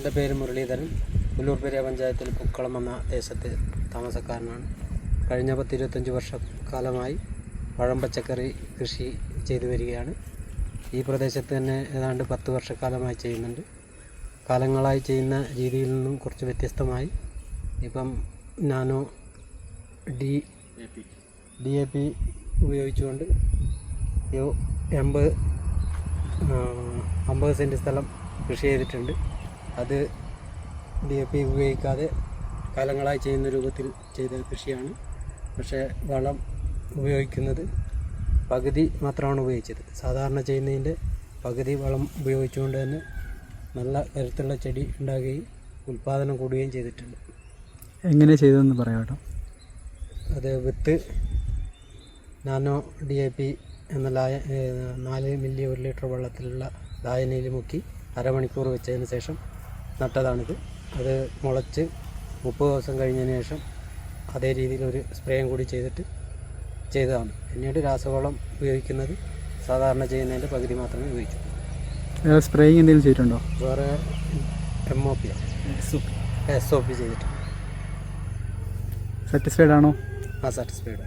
എൻ്റെ പേര് മുരളീധരൻ. പുല്ലൂർ പെരിയ പഞ്ചായത്തിൽ പുക്കളം എന്ന ദേശത്ത് താമസക്കാരനാണ്. കഴിഞ്ഞ 10-25 വർഷക്കാലമായി പഴം പച്ചക്കറി കൃഷി ചെയ്തു വരികയാണ്. ഈ പ്രദേശത്ത് തന്നെ ഏതാണ്ട് 10 വർഷക്കാലമായി ചെയ്യുന്നുണ്ട്. കാലങ്ങളായി ചെയ്യുന്ന രീതിയിൽ നിന്നും കുറച്ച് വ്യത്യസ്തമായി ഇപ്പം നാനോ DAP ഉപയോഗിച്ചുകൊണ്ട് 50 സെൻറ്റ് സ്ഥലം കൃഷി ചെയ്തിട്ടുണ്ട്. അത് DAP ഉപയോഗിക്കാതെ കാലങ്ങളായി ചെയ്യുന്ന രൂപത്തിൽ ചെയ്ത കൃഷിയാണ്. പക്ഷേ വളം ഉപയോഗിക്കുന്നത് പകുതി മാത്രമാണ് ഉപയോഗിച്ചത്. സാധാരണ ചെയ്യുന്നതിൻ്റെ പകുതി വളം ഉപയോഗിച്ചുകൊണ്ട് തന്നെ നല്ല കരുത്തുള്ള ചെടി ഉണ്ടാകുകയും ഉൽപ്പാദനം കൂടുകയും ചെയ്തിട്ടുണ്ട്. എങ്ങനെ ചെയ്തതെന്ന് പറയാം കേട്ടോ. അത് വിത്ത് നാനോ DAP എന്ന 4 മില്ലി 1 ലിറ്റർ വെള്ളത്തിലുള്ള ലായനിയിൽ മുക്കി അരമണിക്കൂർ വെച്ചതിന് ശേഷം നട്ടതാണിത്. അത് മുളച്ച് 30 ദിവസം കഴിഞ്ഞതിന് ശേഷം അതേ രീതിയിൽ ഒരു സ്പ്രേയും കൂടി ചെയ്തതാണ്. പിന്നീട് രാസവളം ഉപയോഗിക്കുന്നത് സാധാരണ ചെയ്യുന്നതിൻ്റെ പകുതി മാത്രമേ ഉപയോഗിക്കൂ. സ്പ്രേയിങ് എന്തെങ്കിലും ചെയ്തിട്ടുണ്ടോ? വേറെ MOP SOP ചെയ്തിട്ടുണ്ട്. സാറ്റിസ്ഫൈഡ് ആണോ? സാറ്റിസ്ഫൈഡ്.